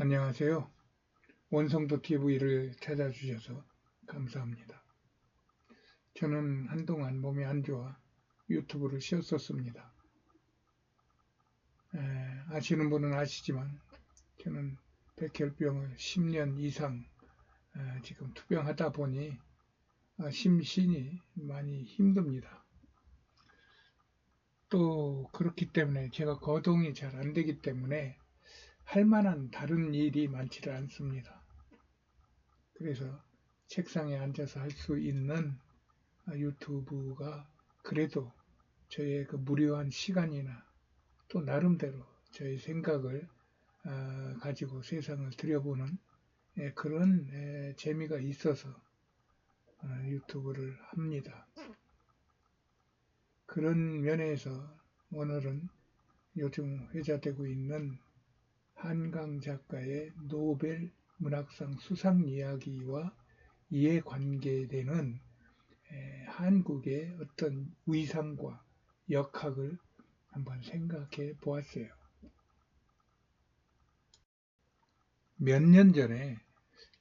안녕하세요. 원성도 TV를 찾아주셔서 감사합니다. 저는 한동안 몸이 안 좋아 유튜브를 쉬었었습니다. 아시는 분은 아시지만 저는 백혈병을 10년 이상 지금 투병하다 보니 심신이 많이 힘듭니다. 또 그렇기 때문에 제가 거동이 잘 안 되기 때문에 할 만한 다른 일이 많지를 않습니다. 그래서 책상에 앉아서 할 수 있는 유튜브가 그래도 저의 그 무료한 시간이나 또 나름대로 저의 생각을 가지고 세상을 들여보는 그런 재미가 있어서 유튜브를 합니다. 그런 면에서 오늘은 요즘 회자되고 있는 한강 작가의 노벨 문학상 수상 이야기와 이해관계되는 한국의 어떤 위상과 역학을 한번 생각해 보았어요. 몇 년 전에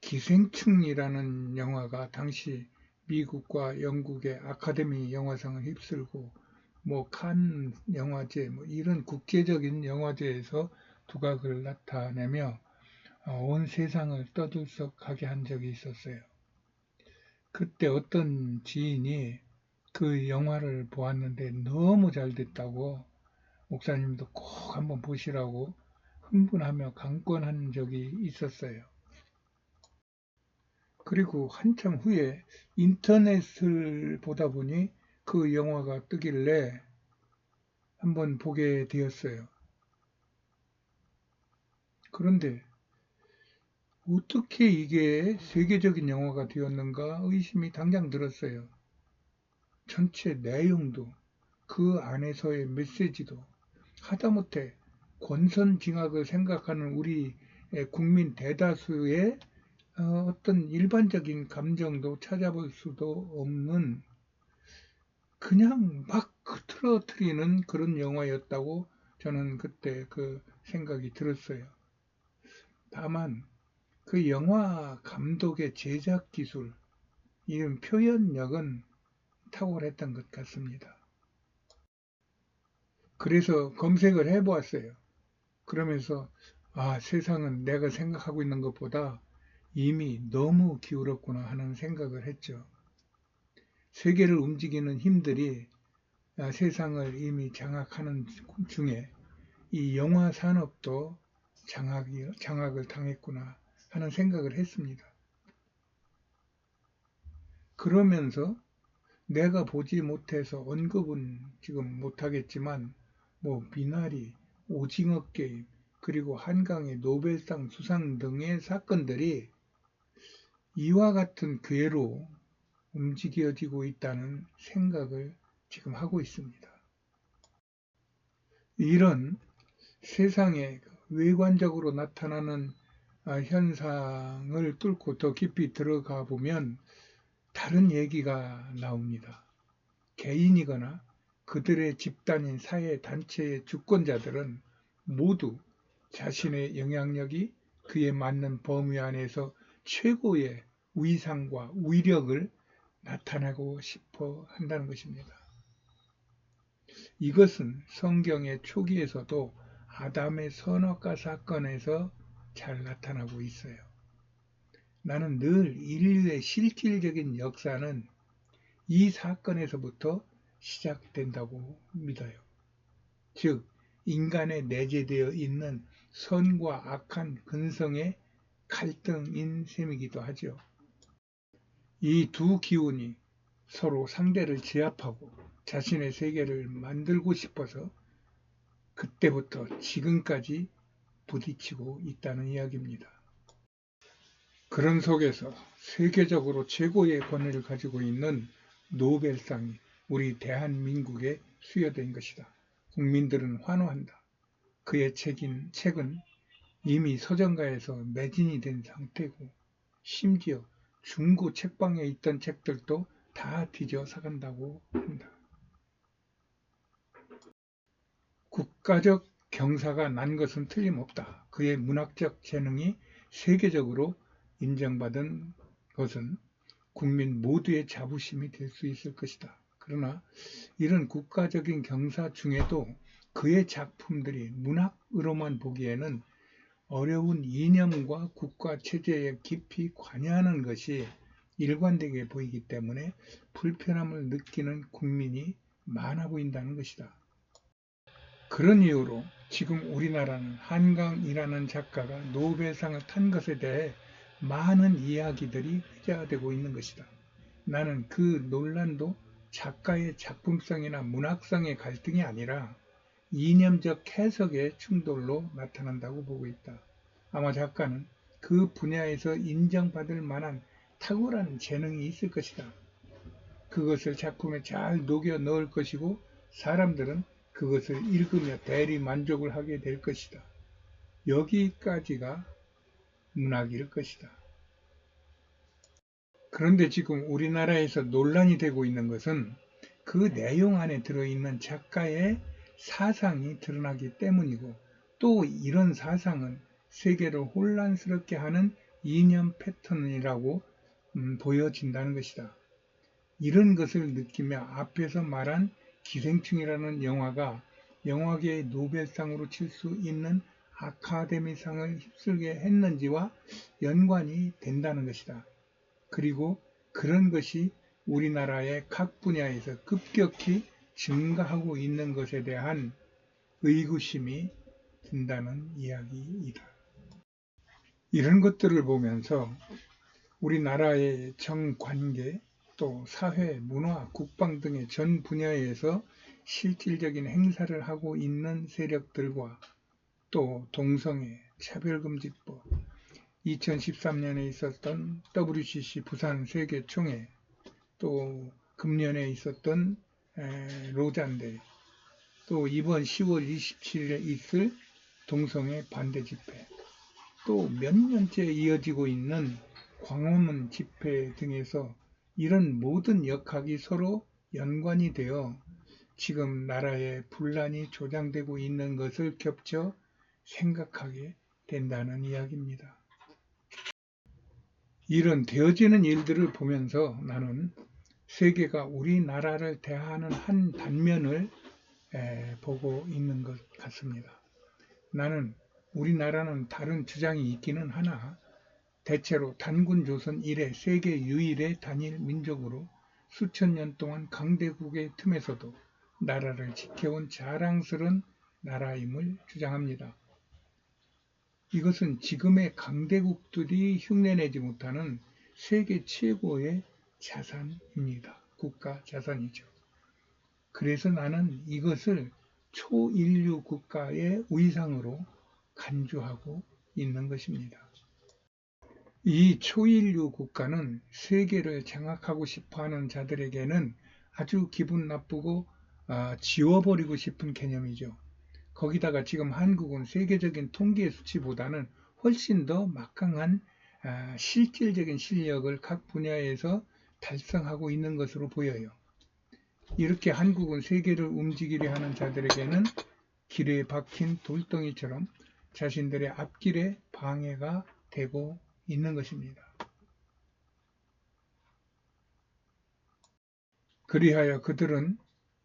기생충이라는 영화가 당시 미국과 영국의 아카데미 영화상을 휩쓸고 칸 영화제 이런 국제적인 영화제에서 두각을 나타내며 온 세상을 떠들썩하게 한 적이 있었어요. 그때 어떤 지인이 그 영화를 보았는데 너무 잘 됐다고 목사님도 꼭 한번 보시라고 흥분하며 강권한 적이 있었어요. 그리고 한참 후에 인터넷을 보다 보니 그 영화가 뜨길래 한번 보게 되었어요. 그런데 어떻게 이게 세계적인 영화가 되었는가 의심이 당장 들었어요. 전체 내용도 그 안에서의 메시지도 하다못해 권선징악을 생각하는 우리 국민 대다수의 어떤 일반적인 감정도 찾아볼 수도 없는 그냥 막 흐트러뜨리는 그런 영화였다고 저는 그때 그 생각이 들었어요. 다만 그 영화 감독의 제작 기술, 이런 표현력은 탁월했던 것 같습니다. 그래서 검색을 해보았어요. 그러면서 세상은 내가 생각하고 있는 것보다 이미 너무 기울었구나 하는 생각을 했죠. 세계를 움직이는 힘들이 세상을 이미 장악하는 중에 이 영화 산업도 장악을 당했구나 하는 생각을 했습니다. 그러면서 내가 보지 못해서 언급은 지금 못하겠지만 미나리, 오징어 게임, 그리고 한강의 노벨상 수상 등의 사건들이 이와 같은 궤로 움직여지고 있다는 생각을 지금 하고 있습니다. 이런 세상에 외관적으로 나타나는 현상을 뚫고 더 깊이 들어가 보면 다른 얘기가 나옵니다. 개인이거나 그들의 집단인 사회 단체의 주권자들은 모두 자신의 영향력이 그에 맞는 범위 안에서 최고의 위상과 위력을 나타내고 싶어 한다는 것입니다. 이것은 성경의 초기에서도 아담의 선악과 사건에서 잘 나타나고 있어요. 나는 늘 인류의 실질적인 역사는 이 사건에서부터 시작된다고 믿어요. 즉, 인간에 내재되어 있는 선과 악한 근성의 갈등인 셈이기도 하죠. 이 두 기운이 서로 상대를 제압하고 자신의 세계를 만들고 싶어서 그때부터 지금까지 부딪히고 있다는 이야기입니다. 그런 속에서 세계적으로 최고의 권위를 가지고 있는 노벨상이 우리 대한민국에 수여된 것이다. 국민들은 환호한다. 그의 책은 이미 서점가에서 매진이 된 상태고 심지어 중고 책방에 있던 책들도 다 뒤져 사간다고 한다. 국가적 경사가 난 것은 틀림없다. 그의 문학적 재능이 세계적으로 인정받은 것은 국민 모두의 자부심이 될 수 있을 것이다. 그러나 이런 국가적인 경사 중에도 그의 작품들이 문학으로만 보기에는 어려운 이념과 국가 체제에 깊이 관여하는 것이 일관되게 보이기 때문에 불편함을 느끼는 국민이 많아 보인다는 것이다. 그런 이유로 지금 우리나라는 한강이라는 작가가 노벨상을 탄 것에 대해 많은 이야기들이 회자되고 있는 것이다. 나는 그 논란도 작가의 작품성이나 문학성의 갈등이 아니라 이념적 해석의 충돌로 나타난다고 보고 있다. 아마 작가는 그 분야에서 인정받을 만한 탁월한 재능이 있을 것이다. 그것을 작품에 잘 녹여 넣을 것이고 사람들은 그것을 읽으며 대리 만족을 하게 될 것이다. 여기까지가 문학일 것이다. 그런데 지금 우리나라에서 논란이 되고 있는 것은 그 내용 안에 들어있는 작가의 사상이 드러나기 때문이고 또 이런 사상은 세계를 혼란스럽게 하는 이념 패턴이라고 보여진다는 것이다. 이런 것을 느끼며 앞에서 말한 기생충이라는 영화가 영화계의 노벨상으로 칠 수 있는 아카데미상을 휩쓸게 했는지와 연관이 된다는 것이다. 그리고 그런 것이 우리나라의 각 분야에서 급격히 증가하고 있는 것에 대한 의구심이 든다는 이야기이다. 이런 것들을 보면서 우리나라의 정관계, 또 사회, 문화, 국방 등의 전 분야에서 실질적인 행사를 하고 있는 세력들과 또 동성애, 차별금지법, 2013년에 있었던 WCC 부산 세계총회, 또 금년에 있었던 로잔대, 또 이번 10월 27일에 있을 동성애 반대 집회, 또 몇 년째 이어지고 있는 광화문 집회 등에서 이런 모든 역학이 서로 연관이 되어 지금 나라에 분란이 조장되고 있는 것을 겹쳐 생각하게 된다는 이야기입니다. 이런 되어지는 일들을 보면서 나는 세계가 우리나라를 대하는 한 단면을 보고 있는 것 같습니다. 나는 우리나라는 다른 주장이 있기는 하나 대체로 단군 조선 이래 세계 유일의 단일 민족으로 수천 년 동안 강대국의 틈에서도 나라를 지켜온 자랑스러운 나라임을 주장합니다. 이것은 지금의 강대국들이 흉내내지 못하는 세계 최고의 자산입니다. 국가 자산이죠. 그래서 나는 이것을 초인류 국가의 위상으로 간주하고 있는 것입니다. 이 초인류 국가는 세계를 장악하고 싶어하는 자들에게는 아주 기분 나쁘고 지워버리고 싶은 개념이죠. 거기다가 지금 한국은 세계적인 통계 수치보다는 훨씬 더 막강한 실질적인 실력을 각 분야에서 달성하고 있는 것으로 보여요. 이렇게 한국은 세계를 움직이려 하는 자들에게는 길에 박힌 돌덩이처럼 자신들의 앞길에 방해가 되고 있는 것입니다. 그리하여 그들은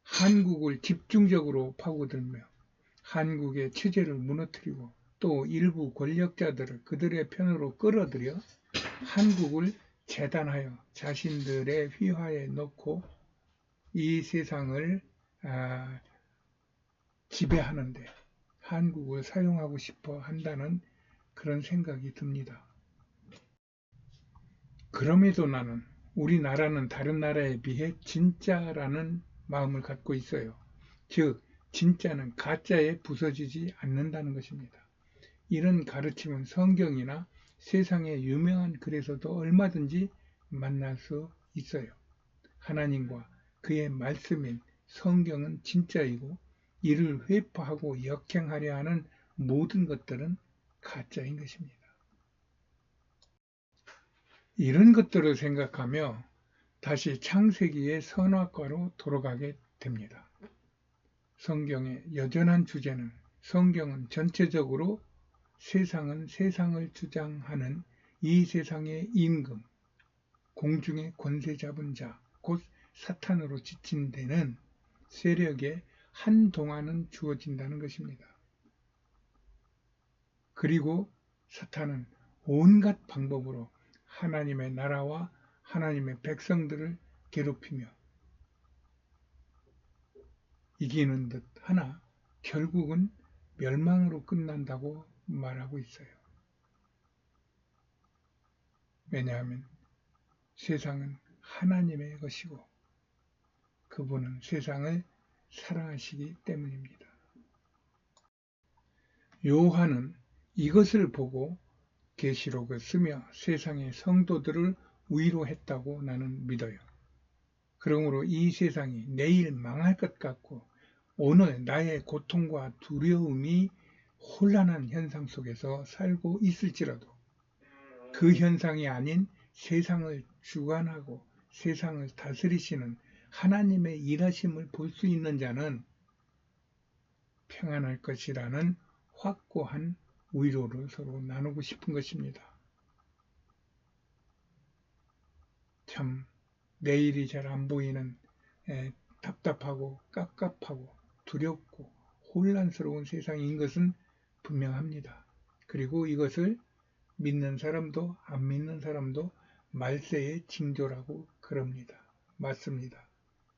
한국을 집중적으로 파고들며 한국의 체제를 무너뜨리고 또 일부 권력자들을 그들의 편으로 끌어들여 한국을 재단하여 자신들의 휘하에 넣고 이 세상을 지배하는데 한국을 사용하고 싶어 한다는 그런 생각이 듭니다. 그럼에도 나는 우리나라는 다른 나라에 비해 진짜라는 마음을 갖고 있어요. 즉 진짜는 가짜에 부서지지 않는다는 것입니다. 이런 가르침은 성경이나 세상의 유명한 글에서도 얼마든지 만날 수 있어요. 하나님과 그의 말씀인 성경은 진짜이고 이를 회파하고 역행하려 하는 모든 것들은 가짜인 것입니다. 이런 것들을 생각하며 다시 창세기의 선악과로 돌아가게 됩니다. 성경의 여전한 주제는 성경은 전체적으로 세상은 세상을 주장하는 이 세상의 임금, 공중의 권세 잡은 자, 곧 사탄으로 지칭되는 세력에 한동안은 주어진다는 것입니다. 그리고 사탄은 온갖 방법으로 하나님의 나라와 하나님의 백성들을 괴롭히며 이기는 듯 하나 결국은 멸망으로 끝난다고 말하고 있어요. 왜냐하면 세상은 하나님의 것이고 그분은 세상을 사랑하시기 때문입니다. 요한은 이것을 보고 계시록을 쓰며 세상의 성도들을 위로했다고 나는 믿어요. 그러므로 이 세상이 내일 망할 것 같고 오늘 나의 고통과 두려움이 혼란한 현상 속에서 살고 있을지라도 그 현상이 아닌 세상을 주관하고 세상을 다스리시는 하나님의 일하심을 볼 수 있는 자는 평안할 것이라는 확고한 위로를 서로 나누고 싶은 것입니다. 참 내일이 잘 안 보이는 답답하고 깝깝하고 두렵고 혼란스러운 세상인 것은 분명합니다. 그리고 이것을 믿는 사람도 안 믿는 사람도 말세의 징조라고 그럽니다. 맞습니다.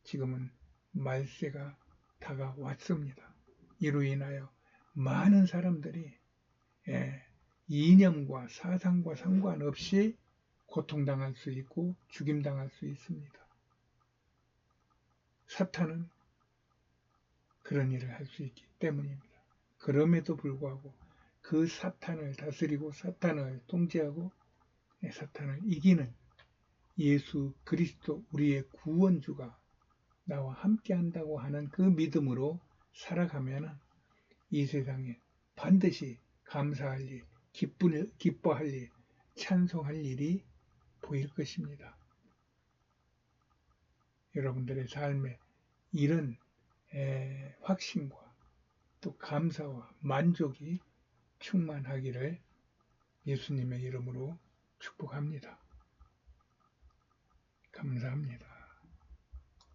지금은 말세가 다가왔습니다. 이로 인하여 많은 사람들이 이념과 사상과 상관없이 고통당할 수 있고 죽임당할 수 있습니다. 사탄은 그런 일을 할 수 있기 때문입니다. 그럼에도 불구하고 그 사탄을 다스리고 사탄을 통제하고 사탄을 이기는 예수 그리스도 우리의 구원주가 나와 함께한다고 하는 그 믿음으로 살아가면 이 세상에 반드시 감사할 일, 기뻐할 일, 찬송할 일이 보일 것입니다. 여러분들의 삶에 이런 확신과 또 감사와 만족이 충만하기를 예수님의 이름으로 축복합니다. 감사합니다.